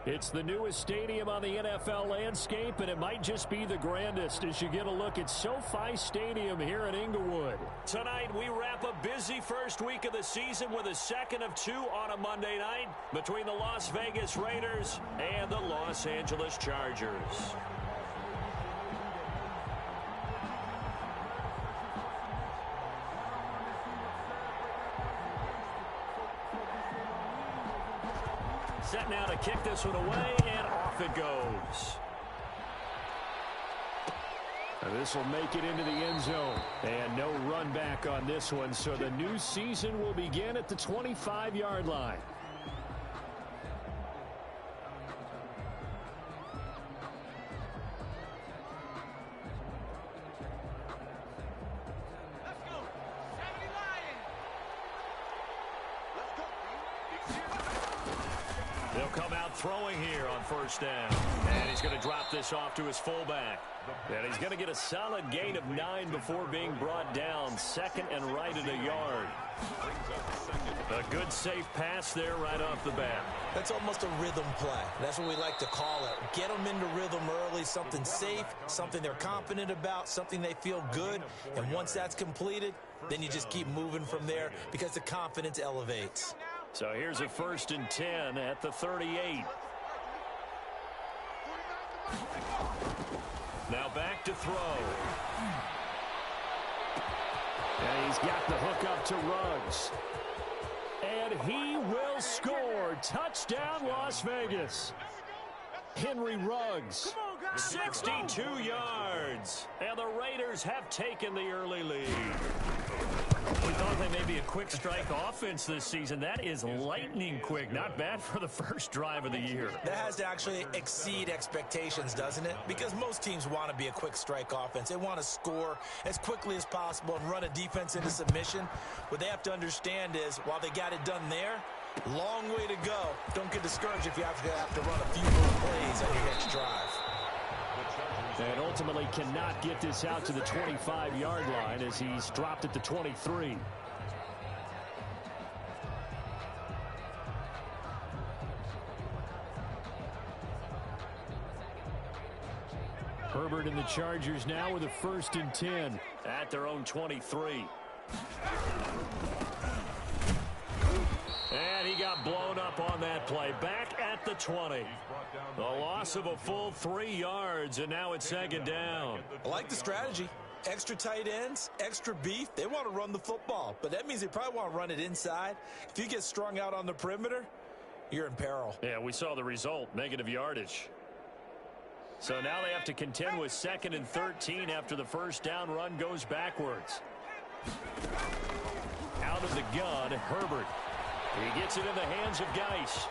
It's the newest stadium on the NFL landscape, and it might just be the grandest as you get a look at SoFi Stadium here in Inglewood. Tonight, we wrap a busy first week of the season with a second of two on a Monday night between the Las Vegas Raiders and the Los Angeles Chargers. Set now to kick this one away, and off it goes. And this will make it into the end zone. And no run back on this one, so the new season will begin at the 25-yard line. They'll come out throwing here on first down. And he's going to drop this off to his fullback. And he's going to get a solid gain of 9 before being brought down. Second and right at a yard. A good safe pass there right off the bat. That's almost a rhythm play. That's what we like to call it. Get them into rhythm early, something safe, something they're confident about, something they feel good. And once that's completed, then you just keep moving from there because the confidence elevates. So here's a 1st and 10 at the 38. Now back to throw. And he's got the hook up to Ruggs. And he will score. Touchdown, Las Vegas. Henry Ruggs. 62 yards. And the Raiders have taken the early lead. We thought they may be a quick strike offense this season. That is lightning quick. Not bad for the first drive of the year. That has to actually exceed expectations, doesn't it? Because most teams want to be a quick strike offense. They want to score as quickly as possible and run a defense into submission. What they have to understand is, while they got it done there, long way to go. Don't get discouraged if you have to run a few more plays on your next drive. And ultimately cannot get this out to the 25-yard line as he's dropped at the 23. Herbert and the Chargers now with a 1st and 10 at their own 23. And he got blown up on that play. Back at the 20. The loss of a full 3 yards, and now it's 2nd down. I like the strategy. Extra tight ends, extra beef. They want to run the football, but that means they probably want to run it inside. If you get strung out on the perimeter, you're in peril. Yeah, we saw the result, negative yardage. So now they have to contend with 2nd and 13 after the first down run goes backwards. Out of the gun, Herbert. He gets it in the hands of Geis.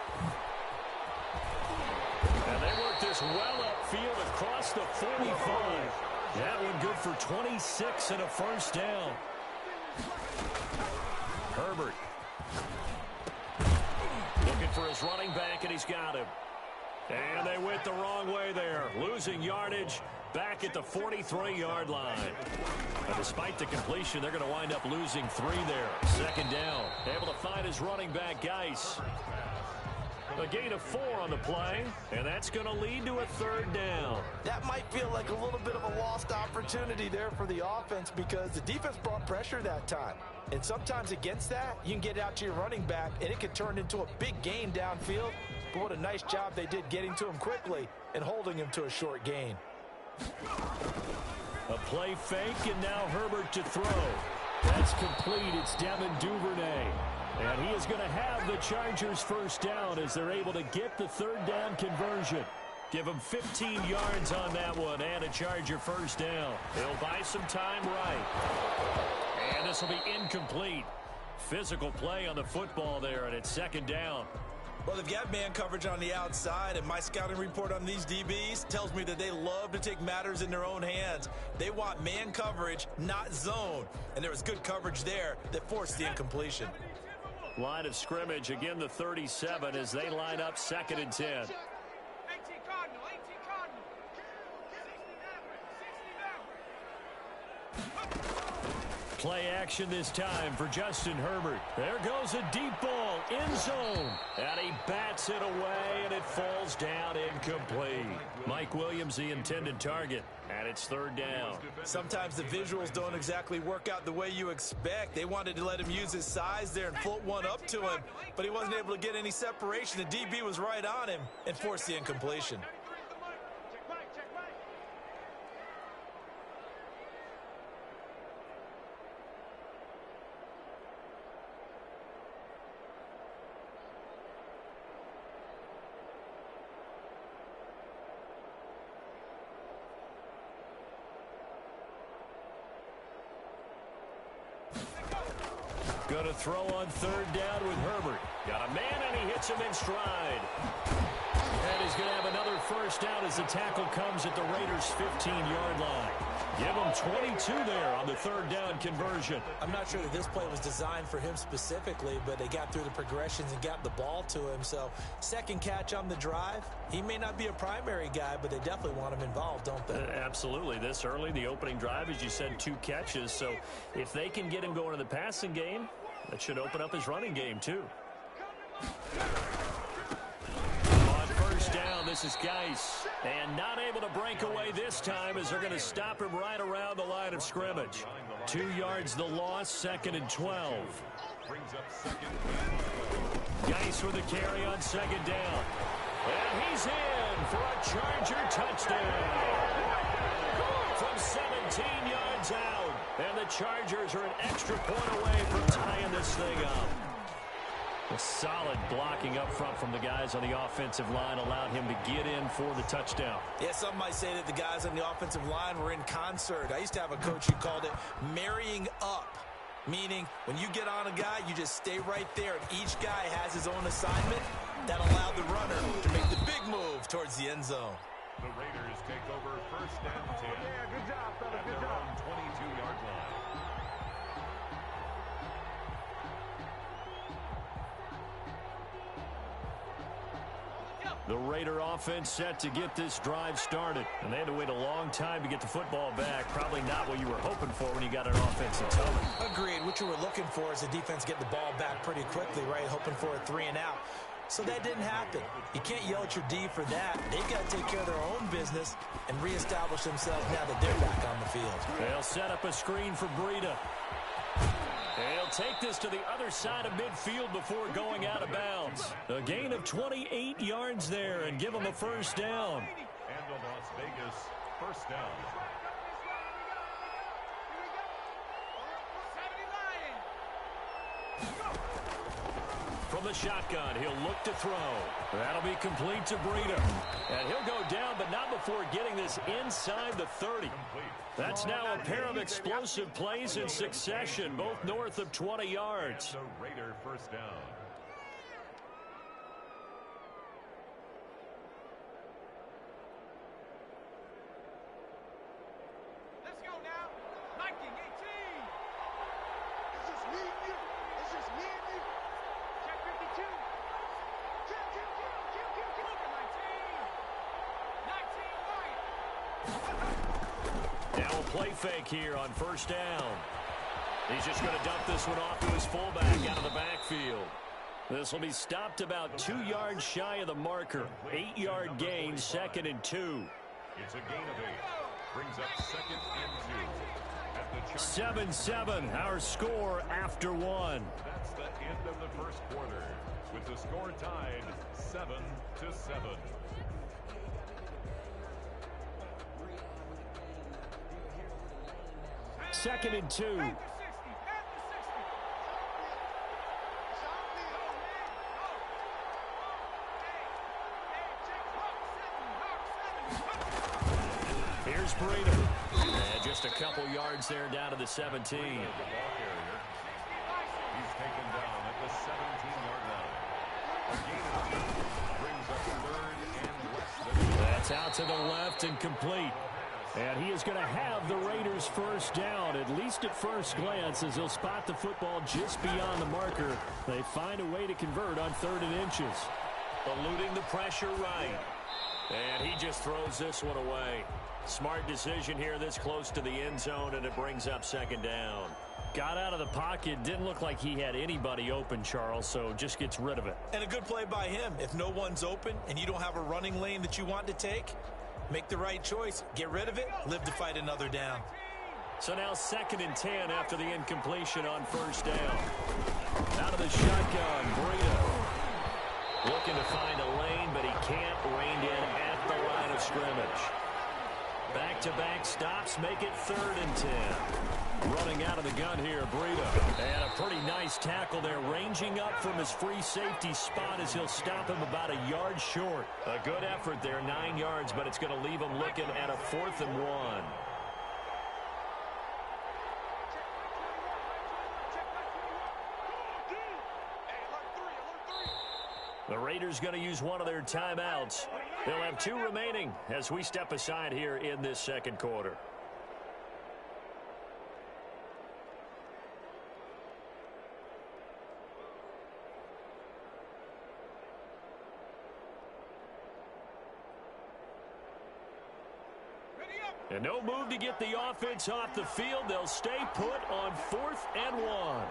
And they work this well upfield across the 45. That one good for 26 and a first down. Herbert. Looking for his running back, and he's got him. And they went the wrong way there. Losing yardage back at the 43-yard line. But despite the completion, they're going to wind up losing 3 there. 2nd down. Able to find his running back, Geis. A gain of 4 on the play, and that's going to lead to a 3rd down. That might feel like a little bit of a lost opportunity there for the offense because the defense brought pressure that time. And sometimes against that, you can get out to your running back, and it could turn into a big gain downfield. But what a nice job they did getting to him quickly and holding him to a short gain. A play fake, and now Herbert to throw. That's complete. It's Devin Duvernay. And he is going to have the Chargers first down as they're able to get the 3rd down conversion. Give him 15 yards on that one and a Charger first down. He'll buy some time right. And this will be incomplete. Physical play on the football there, and it's 2nd down. Well, they've got man coverage on the outside, and my scouting report on these DBs tells me that they love to take matters in their own hands. They want man coverage, not zone. And there was good coverage there that forced the incompletion. Line of scrimmage, again the 37 as they line up 2nd and 10. Play action this time for Justin Herbert. There goes a deep ball end zone. And he bats it away, and it falls down incomplete. Mike Williams, the intended target, and it's third down. Sometimes the visuals don't exactly work out the way you expect. They wanted to let him use his size there and float one up to him, but he wasn't able to get any separation. The DB was right on him and forced the incompletion. Going to throw on third down with Herbert. Got a man, and he hits him in stride. And he's going to have another first down as the tackle comes at the Raiders' 15-yard line. Give him 22 there on the third down conversion. I'm not sure that this play was designed for him specifically, but they got through the progressions and got the ball to him. So second catch on the drive. He may not be a primary guy, but they definitely want him involved, don't they? Absolutely. This early, the opening drive, as you said, 2 catches. So if they can get him going in the passing game, that should open up his running game, too. On first down, this is Geis. And not able to break away this time as they're going to stop him right around the line of scrimmage. 2 yards the loss, 2nd and 12. Geis with a carry on second down. And he's in for a Charger touchdown. From 17 yards out. And the Chargers are an extra point away from tying this thing up. A solid blocking up front from the guys on the offensive line allowed him to get in for the touchdown. Yeah, some might say that the guys on the offensive line were in concert. I used to have a coach who called it marrying up, meaning when you get on a guy, you just stay right there, and each guy has his own assignment that allowed the runner to make the big move towards the end zone. The Raiders take over first and 10 at their own 22-yard line. The Raider offense set to get this drive started. And they had to wait a long time to get the football back. Probably not what you were hoping for when you got an offensive tunnel. Agreed. What you were looking for is the defense get the ball back pretty quickly, right? Hoping for a 3 and out. So that didn't happen. You can't yell at your D for that. They've got to take care of their own business and reestablish themselves now that they're back on the field. They'll set up a screen for Breida. They'll take this to the other side of midfield before going out of bounds. A gain of 28 yards there and give them a first down. And the Las Vegas first down. From the shotgun, he'll look to throw. That'll be complete to Breida. And he'll go down, but not before getting this inside the 30. That's now a pair of explosive plays in succession, both north of 20 yards. The Raider first down. Let's go now. 19, 18. It's just me and you. It's just me and you. Check 52. Kill. Look at 19. 19 right. Now a play fake here on first down. He's just going to dump this one off to his fullback out of the backfield. This will be stopped about 2 yards shy of the marker. 8-yard gain, 2nd and 2. It's a gain of 8. Brings up 2nd and 2. 7-7, our score after 1. That's the end of the first quarter, with the score tied 7-7. Second and 2. Here's Breida. And just a couple yards there down to the 17. The ball carrier. He's taken down at the 17-yard line. A gain of 2 brings up 3rd and less than 2. That's out to the left and complete. And he is going to have the Raiders first down, at least at first glance, as they'll spot the football just beyond the marker. They find a way to convert on 3rd and inches. Eluding the pressure right. And he just throws this one away. Smart decision here this close to the end zone, and it brings up 2nd down. Got out of the pocket. Didn't look like he had anybody open, Charles, so just gets rid of it. And a good play by him. If no one's open and you don't have a running lane that you want to take, make the right choice. Get rid of it. Live to fight another down. So now 2nd and 10 after the incompletion on 1st down. Out of the shotgun, Breida. Looking to find a lane, but he can't. Reined in at the line of scrimmage. Back-to-back stops make it 3rd and 10. Running out of the gun here, Breida. And a pretty nice tackle there, ranging up from his free safety spot as he'll stop him about a yard short. A good effort there, 9 yards, but it's going to leave him looking at a 4th and 1. The Raiders going to use one of their timeouts. They'll have 2 remaining as we step aside here in this 2nd quarter. And no move to get the offense off the field. They'll stay put on 4th and 1.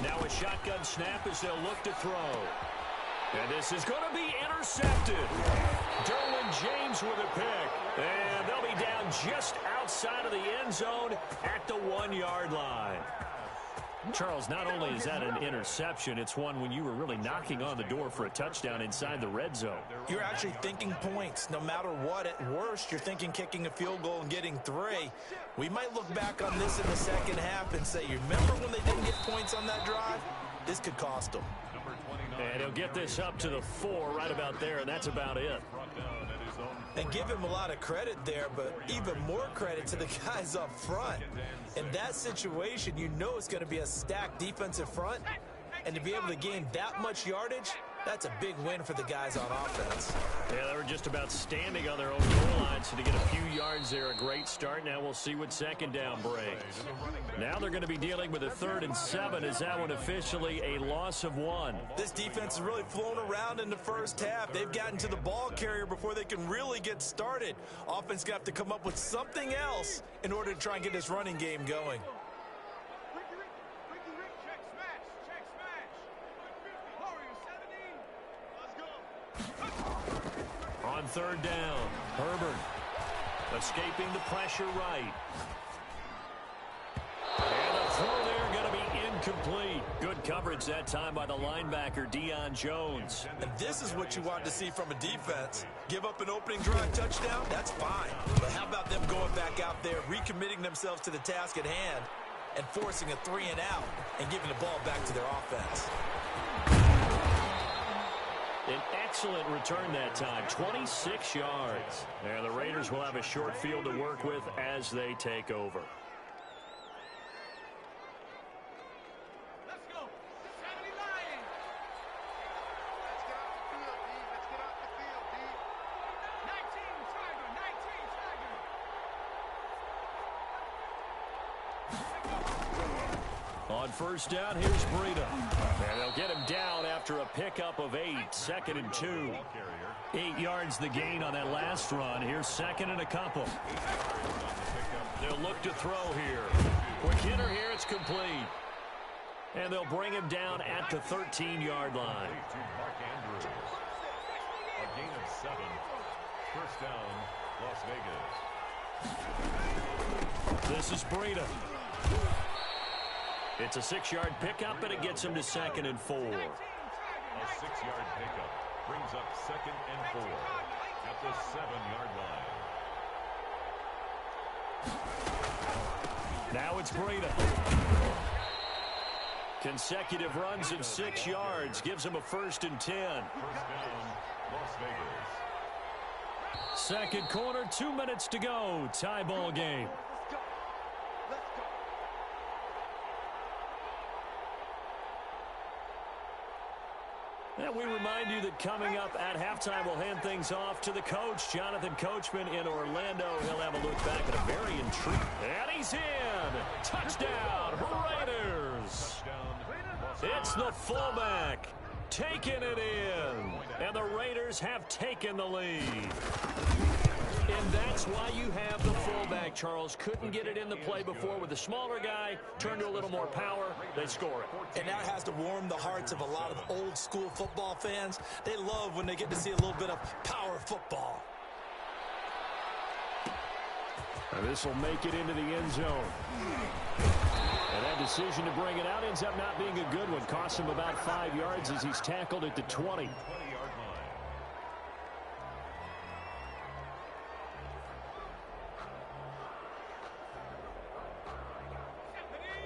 Now a shotgun snap as they'll look to throw. And this is going to be intercepted. Derwin James with a pick. And they'll be down just outside of the end zone at the 1-yard line. Charles, not only is that an interception, it's one when you were really knocking on the door for a touchdown inside the red zone. You're actually thinking points. No matter what, at worst, you're thinking kicking a field goal and getting 3. We might look back on this in the second half and say, you remember when they didn't get points on that drive? This could cost them. And he'll get this up to the 4 right about there, and that's about it. And give him a lot of credit there, but even more credit to the guys up front. In that situation, you know it's going to be a stacked defensive front, and to be able to gain that much yardage, that's a big win for the guys on offense. Yeah, they were just about standing on their own goal line, so to get a few yards there, a great start. Now we'll see what 2nd down brings. Now they're going to be dealing with a 3rd and 7. Is that one officially a loss of 1? This defense has really flown around in the first half. They've gotten to the ball carrier before they can really get started. Offense got to have to come up with something else in order to try and get this running game going. On 3rd down, Herbert escaping the pressure right. And the throw there going to be incomplete. Good coverage that time by the linebacker, Deion Jones. And this is what you want to see from a defense. Give up an opening drive touchdown, that's fine. But how about them going back out there, recommitting themselves to the task at hand, and forcing a 3 and out, and giving the ball back to their offense. An excellent return that time, 26 yards. And the Raiders will have a short field to work with as they take over. Let's go. 70 Lions. Let's get off the field, D. Let's get off the field, D. 19 Tiger. 19 Tiger. On 1st down, here's Breida. And they'll get him down after a pickup of 8. 2nd and 2. 8 yards the gain on that last run. Here's 2nd and a couple. They'll look to throw here. Quick hitter here, it's complete. And they'll bring him down at the 13-yard line. A gain of 7. 1st down, Las Vegas. This is Breida. It's a 6-yard pickup, and it gets him to 2nd and 4. A 6-yard pickup brings up 2nd and 4 at the 7-yard line. Now it's Breida. Consecutive runs of 6 yards gives him a 1st and 10. 1st down, Las Vegas. 2nd quarter, 2 minutes to go. Tie ball game. And we remind you that coming up at halftime, we'll hand things off to the coach, Jonathan Coachman in Orlando. He'll have a look back at a very intriguing. And he's in. Touchdown, Raiders. It's the fullback. Taking it in. And the Raiders have taken the lead. And that's why you have the fullback, Charles. Couldn't get it in the play before with the smaller guy. Turned to a little more power. They score it. And that has to warm the hearts of a lot of old-school football fans. They love when they get to see a little bit of power football. And this will make it into the end zone. And that decision to bring it out ends up not being a good one. Costs him about 5 yards as he's tackled at the 20.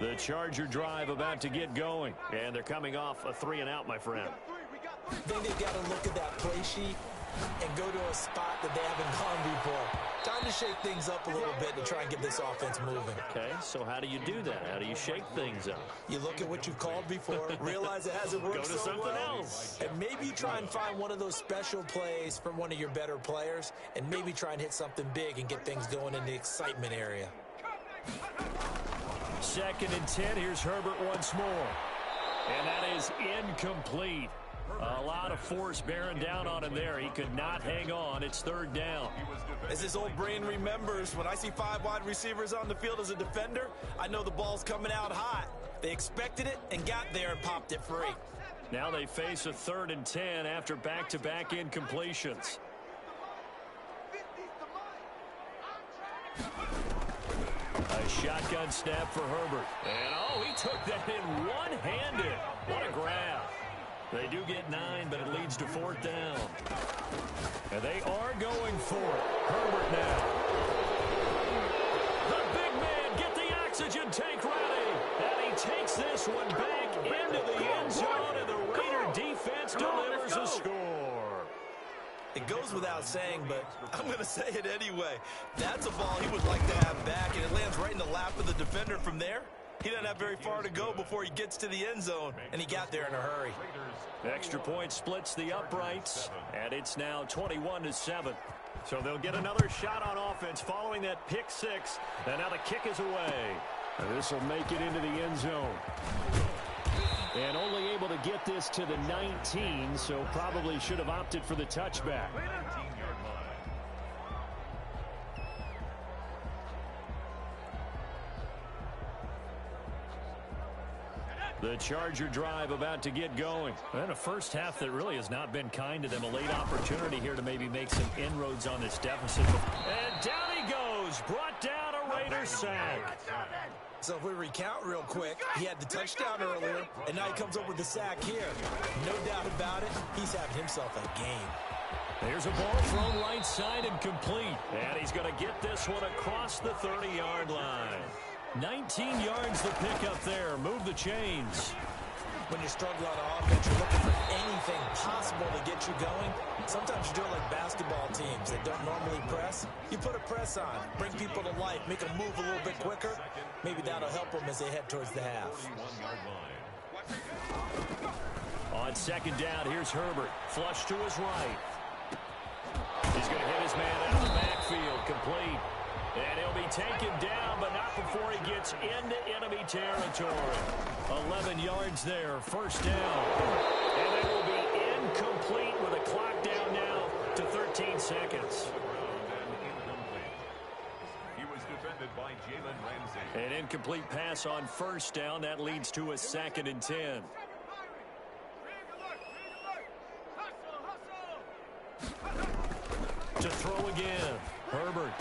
The Charger drive about to get going. And they're coming off a 3-and-out, my friend. I think they've got to look at that play sheet and go to a spot that they haven't gone before. Time to shake things up a little bit to try and get this offense moving. Okay, so how do you do that? How do you shake things up? You look at what you've called before, realize it hasn't worked Go to so something well, else. and maybe try and find one of those special plays from one of your better players, and maybe try and hit something big and get things going in the excitement area. 2nd and 10. Here's Herbert once more. And that is incomplete. A lot of force bearing down on him there. He could not hang on. It's 3rd down. As his old brain remembers, when I see 5 wide receivers on the field as a defender, I know the ball's coming out hot. They expected it and got there and popped it free. Now they face a 3rd and 10 after back-to-back incompletions. A shotgun snap for Herbert. And, oh, he took that in one-handed. What a grab. They do get 9, but it leads to 4th down. And they are going for it. Herbert now. The big man, get the oxygen tank ready. And he takes this one back into the end zone, and the Raider defense delivers a score. It goes without saying, but I'm going to say it anyway. That's a ball he would like to have back, and it lands right in the lap of the defender from there. He doesn't have very far to go before he gets to the end zone, and he got there in a hurry. Extra point splits the uprights, and it's now 21-7. So they'll get another shot on offense following that pick 6, and now the kick is away. And this will make it into the end zone. And only able to get this to the 19, so probably should have opted for the touchback. The Charger drive about to get going. And a first half that really has not been kind to them. A late opportunity here to maybe make some inroads on this deficit. And down he goes. Brought down a Raider sack. So if we recount real quick, he had the touchdown earlier, and now he comes up with the sack here. No doubt about it, he's having himself a game. There's a ball thrown right side and complete. And he's going to get this one across the 30-yard line. 19 yards the pick up there. Move the chains. When you're struggling on offense, you're looking for anything possible to get you going. Sometimes you do it like basketball teams that don't normally press. You put a press on, bring people to life, make them move a little bit quicker. Maybe that'll help them as they head towards the half. On 2nd down, here's Herbert. Flush to his right. He's going to hit his man out of the backfield. Complete. And he'll be taken down, but not before he gets into enemy territory. 11 yards there, 1st down. And it will be incomplete with a clock down now to 13 seconds. He was defended by Jalen Ramsey. An incomplete pass on 1st down. That leads to a 2nd and 10. To throw again. Herbert.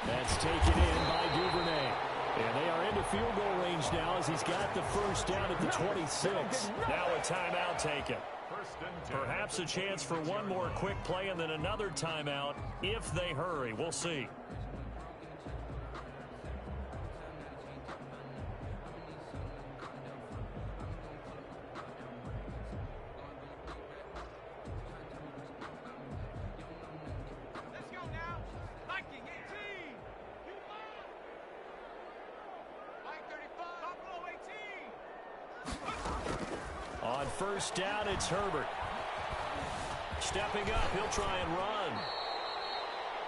That's taken in by Duvernay. And they are into field goal range now as he's got the 1st down at the 26. Now a timeout taken. Perhaps a chance for one more quick play and then another timeout if they hurry. We'll see. On 1st down, it's Herbert. Stepping up, he'll try and run.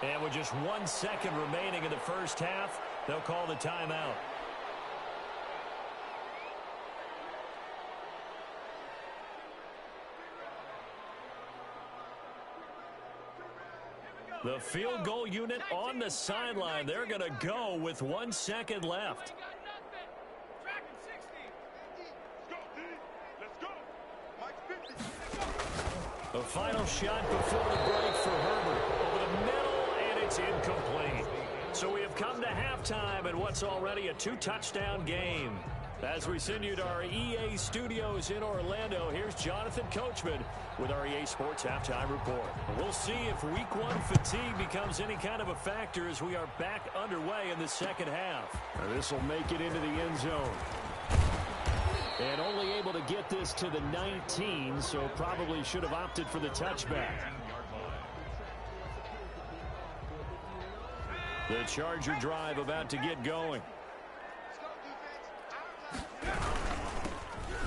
And with just 1 second remaining in the 1st half, they'll call the timeout. The field goal unit on the sideline. They're going to go with 1 second left. The final shot before the break for Herbert. Over the middle, and it's incomplete. So we have come to halftime in what's already a 2-touchdown game. As we send you to our EA studios in Orlando, here's Jonathan Coachman with our EA Sports Halftime Report. We'll see if Week 1 fatigue becomes any kind of a factor as we are back underway in the second half. This will make it into the end zone. And only able to get this to the 19, so probably should have opted for the touchback. The Charger drive about to get going.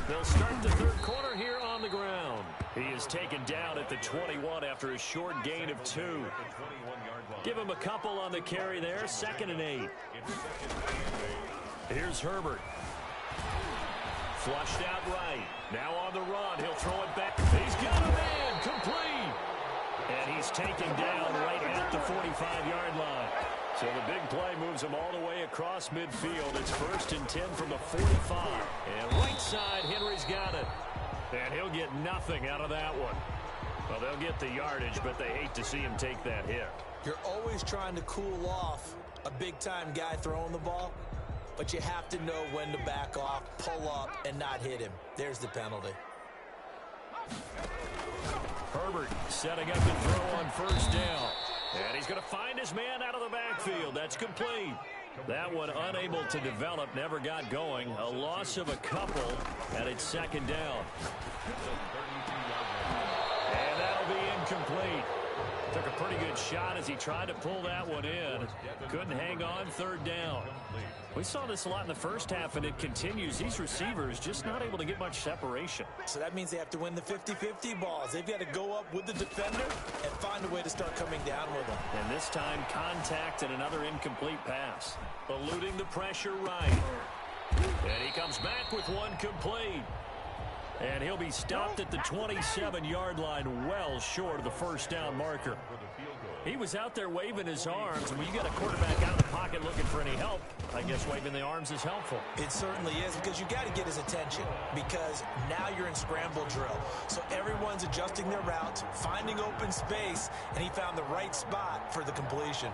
They'll start the third quarter here on the ground. He is taken down at the 21 after a short gain of 2. Give him a couple on the carry there, 2nd and 8. Here's Herbert. Flushed out right. Now on the run. He'll throw it back. He's got a man. Complete. And he's taken down right at the 45-yard line. So the big play moves him all the way across midfield. It's 1st and 10 from the 45. And right side, Henry's got it. And he'll get nothing out of that one. Well, they'll get the yardage, but they hate to see him take that hit. You're always trying to cool off a big-time guy throwing the ball, but you have to know when to back off, pull up, and not hit him. There's the penalty. Herbert setting up to throw on 1st down. And he's going to find his man out of the backfield. That's complete. That one unable to develop, never got going. A loss of a couple, and it's 2nd down. And that'll be incomplete. Took a pretty good shot as he tried to pull that one in. Couldn't hang on, 3rd down. We saw this a lot in the first half, and it continues. These receivers just not able to get much separation. So that means they have to win the 50-50 balls. They've got to go up with the defender and find a way to start coming down with them. And this time, contact and another incomplete pass. Eluding the pressure right. And he comes back with one complete. And he'll be stopped at the 27-yard line, well short of the 1st down marker. He was out there waving his arms, and when you got a quarterback out of the pocket looking for any help, I guess waving the arms is helpful. It certainly is, because you got to get his attention, because now you're in scramble drill. So everyone's adjusting their routes, finding open space, and he found the right spot for the completion.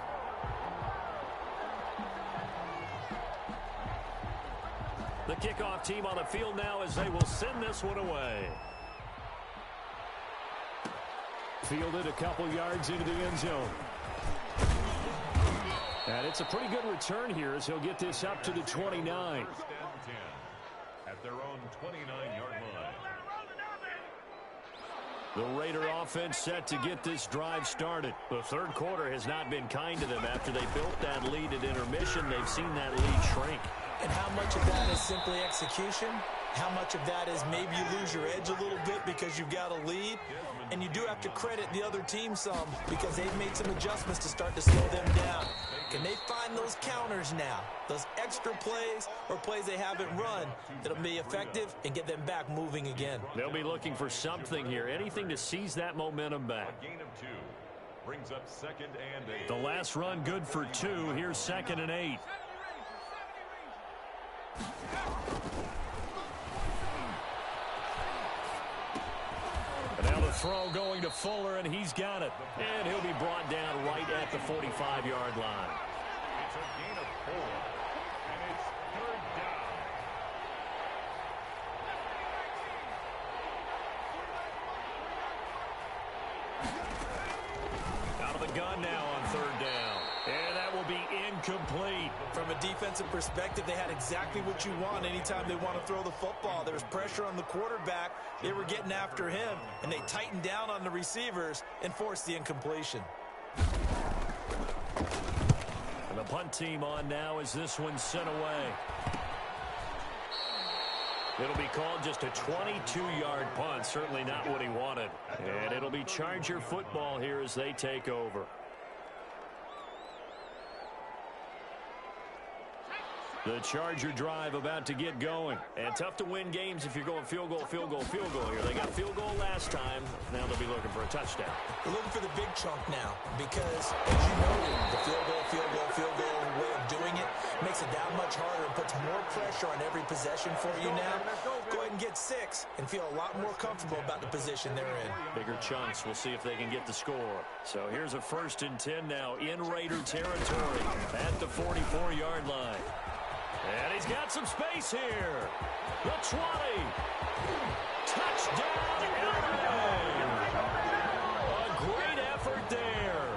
The kickoff team on the field now as they will send this one away. Fielded a couple yards into the end zone. And it's a pretty good return here as he'll get this up to the 29. At their own 29-yard line. The Raider offense set to get this drive started. The third quarter has not been kind to them. After they built that lead at intermission, they've seen that lead shrink. And how much of that is simply execution? How much of that is maybe you lose your edge a little bit because you've got a lead? And you do have to credit the other team some, because they've made some adjustments to start to slow them down. Can they find those counters now? Those extra plays or plays they haven't run that'll be effective and get them back moving again? They'll be looking for something here, anything to seize that momentum back. A gain of 2 brings up 2nd and 8. The last run good for 2. Here's 2nd and 8. And now the throw going to Fuller, and he's got it. And he'll be brought down right at the 45-yard line. It's a gain of 4, and it's 3rd down. Out of the gun now on 3rd down. And that will be incomplete. From a defensive perspective, they had exactly what you want anytime they want to throw the football. There was pressure on the quarterback. They were getting after him, and they tightened down on the receivers and forced the incompletion. And the punt team on now as this one's sent away. It'll be called just a 22-yard punt. Certainly not what he wanted. And it'll be Charger football here as they take over. The Charger drive about to get going. And tough to win games if you're going field goal, field goal, field goal here. They got field goal last time. Now they'll be looking for a touchdown. They're looking for the big chunk now because, as you noted, the field goal way of doing it makes it that much harder and puts more pressure on every possession for you now. Go ahead and get 6 and feel a lot more comfortable about the position they're in. Bigger chunks. We'll see if they can get the score. So here's a 1st and 10 now in Raider territory at the 44-yard line. And he's got some space here. The 20. Touchdown, LA. A great effort there.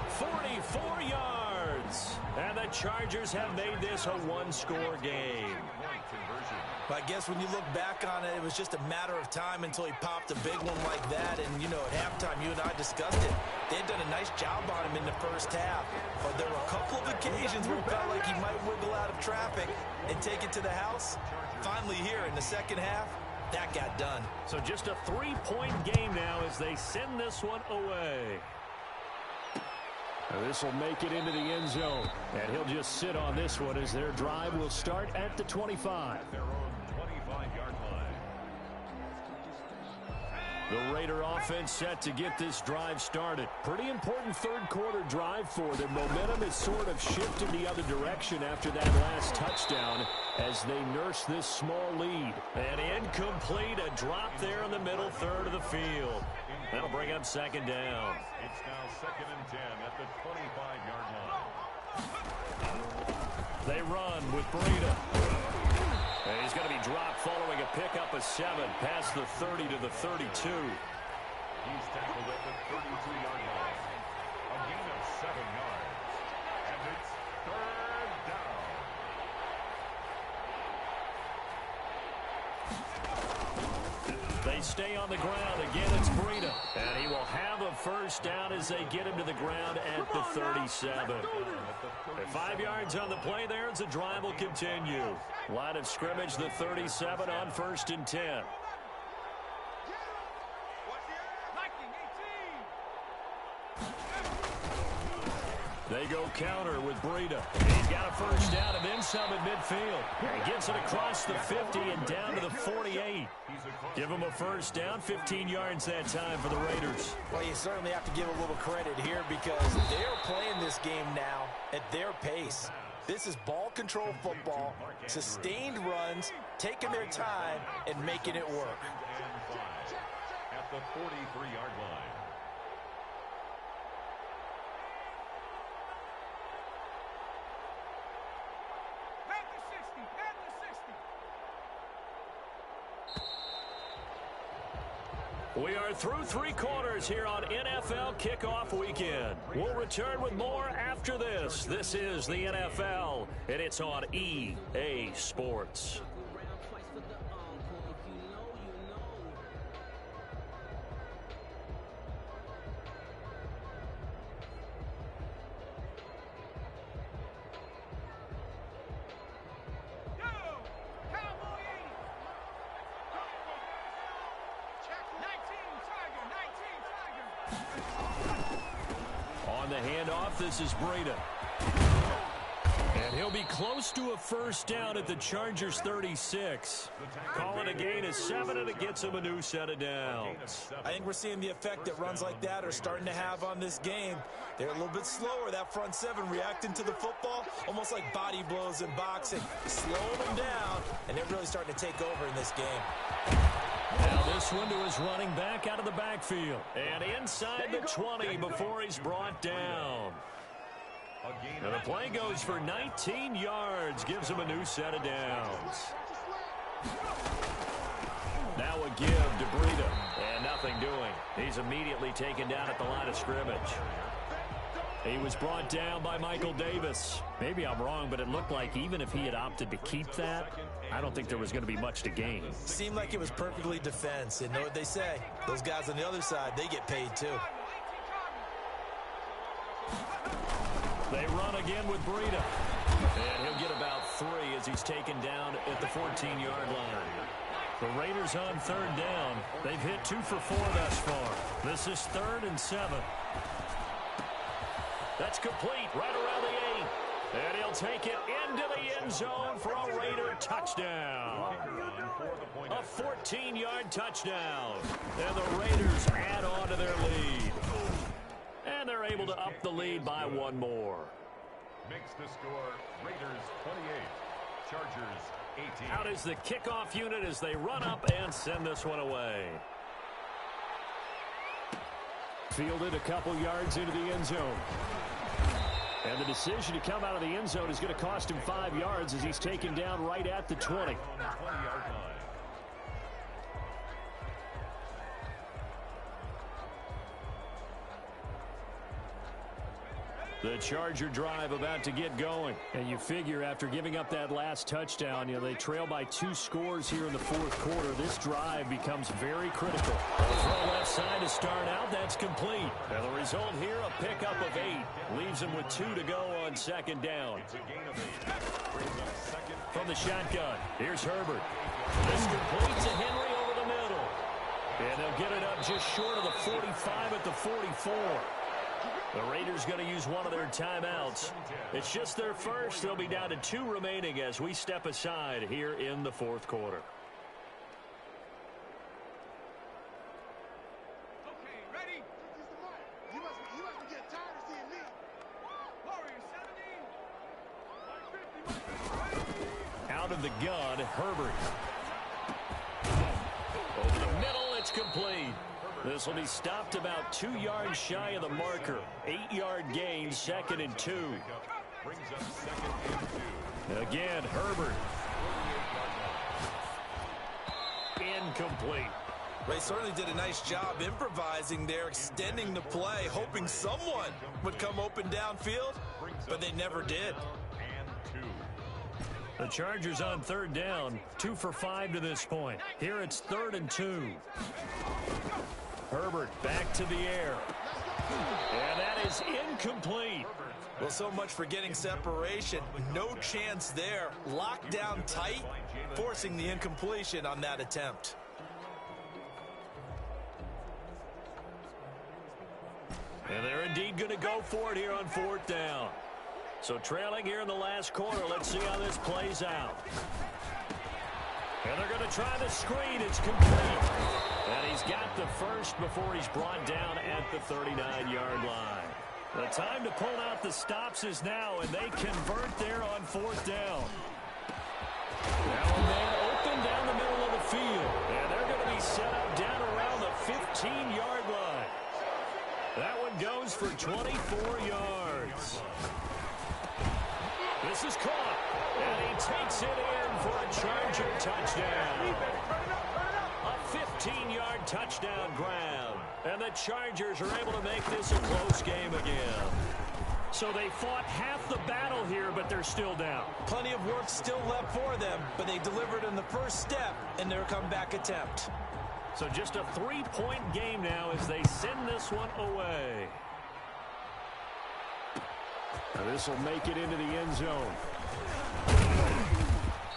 44 yards. And the Chargers have made this a one-score game. But I guess when you look back on it, it was just a matter of time until he popped a big one like that. And, you know, at halftime, you and I discussed it. They had done a nice job on him in the first half. But there were a couple of occasions where it felt like he might wiggle out of traffic and take it to the house. Finally here in the second half, that got done. So just a 3-point game now as they send this one away. This will make it into the end zone. And he'll just sit on this one as their drive will start at the 25. Their own 25-yard line. The Raider offense set to get this drive started. Pretty important third-quarter drive for them. Momentum has sort of shifted the other direction after that last touchdown as they nurse this small lead. And incomplete, a drop there in the middle third of the field. That'll bring up 2nd down. It's now 2nd and 10 at the 25-yard line. They run with Breida. And he's going to be dropped following a pickup of 7 past the 30 to the 32. He's tackled at the 32-yard line. A gain of 7 yards. And it's 3rd down. They stay on the ground. Again, it's Breida. And he will have a 1st down as they get him to the ground at the 37. 5 yards on the play there as the drive will continue. Line of scrimmage, the 37 on 1st and 10. They go counter with Breida. He's got a 1st down and then some at midfield. He gets it across the 50 and down to the 48. Give him a 1st down, 15 yards that time for the Raiders. Well, you certainly have to give a little credit here because they're playing this game now at their pace. This is ball control football, sustained runs, taking their time, and making it work. At the 43-yard line. We are through 3 quarters here on NFL Kickoff Weekend. We'll return with more after this. This is the NFL, and it's on EA Sports. On the handoff, this is Breida. And he'll be close to a 1st down at the Chargers 36. Call it a gain of 7, and it gets him a new set of downs. I think we're seeing the effect that runs like that are starting to have on this game. They're a little bit slower, that front 7 reacting to the football, almost like body blows in boxing. Slowing them down, and they're really starting to take over in this game. Now this one to his running back out of the backfield. And inside the 20 before he's brought down. And the play goes for 19 yards, gives him a new set of downs. Now a give to Breida, and nothing doing. He's immediately taken down at the line of scrimmage. He was brought down by Michael Davis. Maybe I'm wrong, but it looked like even if he had opted to keep that, I don't think there was going to be much to gain. Seemed like it was perfectly defense. And know what they say? Those guys on the other side, they get paid too. They run again with Breida. And he'll get about 3 as he's taken down at the 14-yard line. The Raiders on 3rd down. They've hit 2 for 4 thus far. This is 3rd and 7. That's complete right around the 8. And he'll take it into the end zone for a Raider touchdown. A 14-yard touchdown. And the Raiders add on to their lead. And they're able to up the lead by one more. Makes the score Raiders 28, Chargers 18. Out is the kickoff unit as they run up and send this one away. Fielded a couple yards into the end zone. And the decision to come out of the end zone is going to cost him 5 yards as he's taken down right at the 20. On the 20-yard line. The Charger drive about to get going. And you figure after giving up that last touchdown, they trail by 2 scores here in the fourth quarter. This drive becomes very critical. Throw left side to start out. That's complete. And the result here, a pickup of 8. Leaves him with 2 to go on second down. It's a gain of 8. Brings up second. From the shotgun, here's Herbert. This completes to Henry over the middle. And they'll get it up just short of the 45 at the 44. The Raiders going to use one of their timeouts. It's just their first. They'll be down to 2 remaining as we step aside here in the fourth quarter. Okay, ready? You must be getting tired of seeing me. Warrior 70. Out of the gun, Herbert. Over the middle, it's complete. This will be stopped about 2 yards shy of the marker. 8-yard gain, 2nd and 2. Brings up second and 2. Again, Herbert. Incomplete. They certainly did a nice job improvising there, extending the play, hoping someone would come open downfield, but they never did. And 2. The Chargers on third down, 2 for 5 to this point. Here it's 3rd and 2. Herbert back to the air. And that is incomplete. Well, so much for getting separation. No chance there. Locked down tight, forcing the incompletion on that attempt. And they're indeed going to go for it here on 4th down. So trailing here in the last quarter. Let's see how this plays out. And they're going to try the screen. It's complete. And he's got the first before he's brought down at the 39-yard line. The time to pull out the stops is now, and they convert there on 4th down. Now a man open down the middle of the field. And they're going to be set up down around the 15-yard line. That one goes for 24 yards. This is caught, and he takes it in for a Charger touchdown. A 15-yard touchdown grab. And the Chargers are able to make this a close game again. So they fought half the battle here, but they're still down. Plenty of work still left for them, but they delivered in the first step in their comeback attempt. So just a 3-point game now as they send this one away. Now this will make it into the end zone.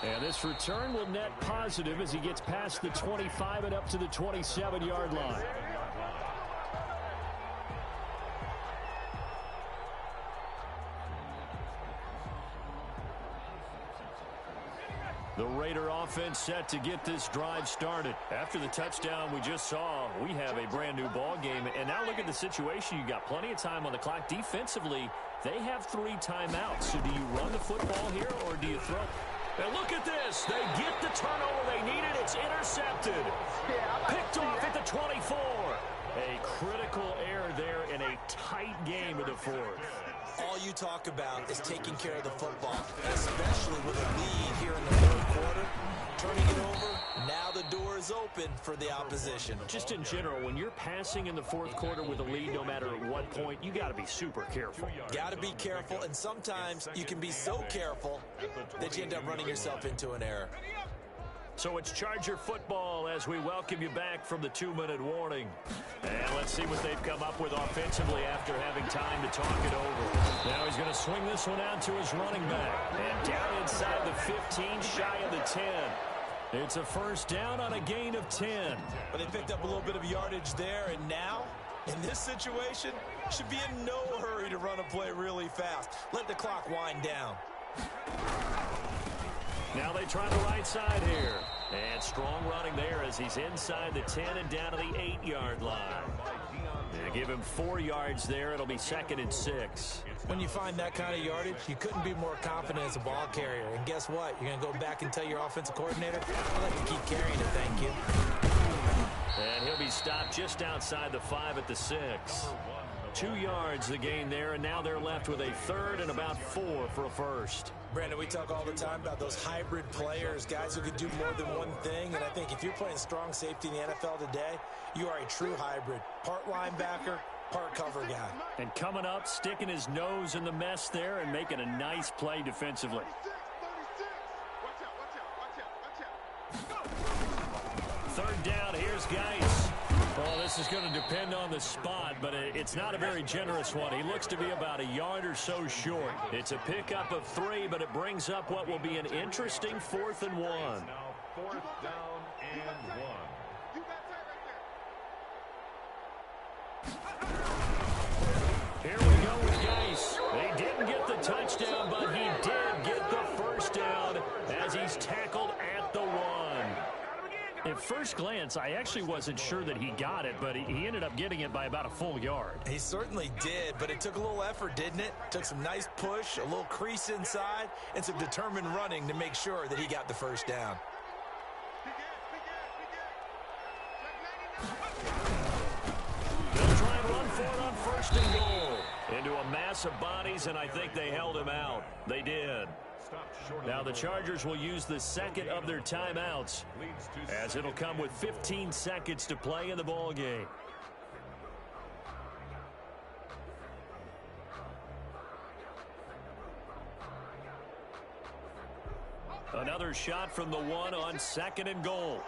And this return will net positive as he gets past the 25 and up to the 27-yard line. The Raider offense set to get this drive started. After the touchdown we just saw, we have a brand new ball game. And now look at the situation. You got plenty of time on the clock. Defensively, they have 3 timeouts. So do you run the football here or do you throw? And look at this. They get the turnover they needed. It's intercepted. Picked off at the 24. A critical error there in a tight game of the fourth. All you talk about is taking care of the football, especially with a lead here in the third quarter. Turning it over, now the door is open for the opposition. Just in general, when you're passing in the fourth quarter with a lead, no matter at what point, you got to be super careful. Got to be careful, and sometimes you can be so careful that you end up running yourself into an error. So it's Charger football as we welcome you back from the 2-minute warning. And let's see what they've come up with offensively after having time to talk it over. Now he's going to swing this one out to his running back. And down inside the 15, shy of the 10. It's a first down on a gain of 10. But they picked up a little bit of yardage there, and now In this situation, should be in no hurry to run a play really fast. Let the clock wind down. Now they try the right side here. And strong running there as he's inside the 10 and down to the 8-yard line. They give him 4 yards there. It'll be 2nd and 6. When you find that kind of yardage, you couldn't be more confident as a ball carrier. And guess what? You're going to go back and tell your offensive coordinator, I'll let you keep carrying it, thank you. And he'll be stopped just outside the 5 at the 6. 2 yards the gain there, and now they're left with a 3rd and about 4 for a first. Brandon, we talk all the time about those hybrid players, guys who can do more than one thing. And I think if you're playing strong safety in the NFL today, you are a true hybrid. Part linebacker, part cover guy. And coming up, sticking his nose in the mess there and making a nice play defensively. 3rd down, here's Geis. Well, this is going to depend on the spot, but it's not a very generous one. He looks to be about a yard or so short. It's a pickup of 3, but it brings up what will be an interesting 4th and 1. Now 4th down and 1. Here we go with Geis. They didn't get the touchdown, but he did get the first down as he's tackled at the 1. At first glance, I actually wasn't sure that he got it, but he ended up getting it by about a full yard. He certainly did, but it took a little effort, didn't it? Took some nice push, a little crease inside, and some determined running to make sure that he got the first down. They'll try and run for it on 1st and goal. Into a mass of bodies, and I think they held him out. They did. Now the Chargers will use the 2nd of their timeouts, as it'll come with 15 seconds to play in the ball game. Another shot from the 1 on 2nd and goal.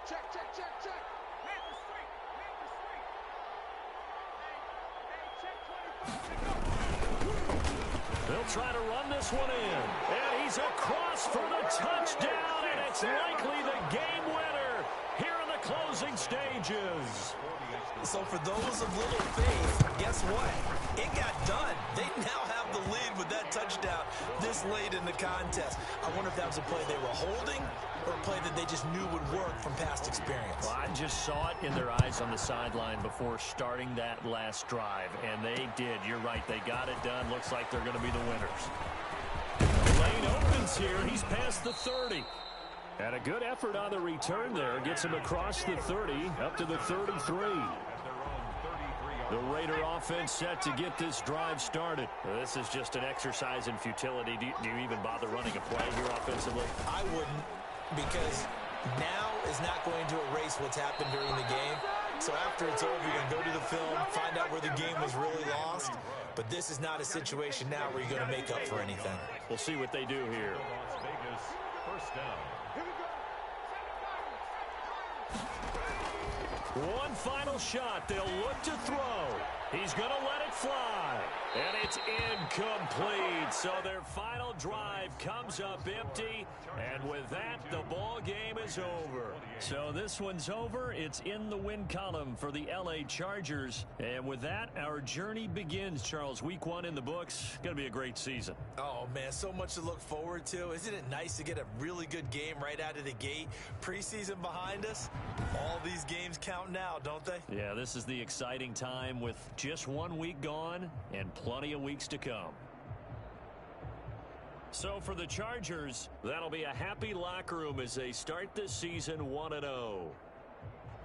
Check, check, check, check. They'll try to run this one in. And he's across for the touchdown, and it's likely the game winner here in the closing stages. So for those of little faith, guess what? It got done. They now have the lead with that touchdown this late in the contest. I wonder if that was a play they were holding or a play that they just knew would work from past experience. Well, I just saw it in their eyes on the sideline before starting that last drive, and they did. You're right. They got it done. Looks like they're going to be the winners. The lane opens here. He's past the 30. And a good effort on the return there. Gets him across the 30, up to the 33. The Raider offense set to get this drive started. Well, this is just an exercise in futility. Do you even bother running a play here offensively? I wouldn't, because now is not going to erase what's happened during the game. So after it's over, you're going to go to the film, find out where the game was really lost. But this is not a situation now where you're going to make up for anything. We'll see what they do here. Las Vegas, 1st down. One final shot. They'll look to throw. He's going to let it fly. And it's incomplete. So their final drive comes up empty. And with that, the ball game is over. So this one's over. It's in the win column for the LA Chargers. And with that, our journey begins, Charles. Week 1 in the books. Going to be a great season. Oh, man, so much to look forward to. Isn't it nice to get a really good game right out of the gate? Preseason behind us. All these games count now, don't they? Yeah, this is the exciting time with just 1 week gone and plenty of weeks to come. So for the Chargers, that'll be a happy locker room as they start this season 1-0.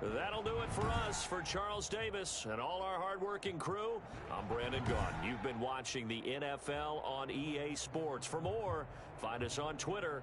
That'll do it for us. For Charles Davis and all our hardworking crew, I'm Brandon Gaudin. You've been watching the NFL on EA Sports. For more, find us on Twitter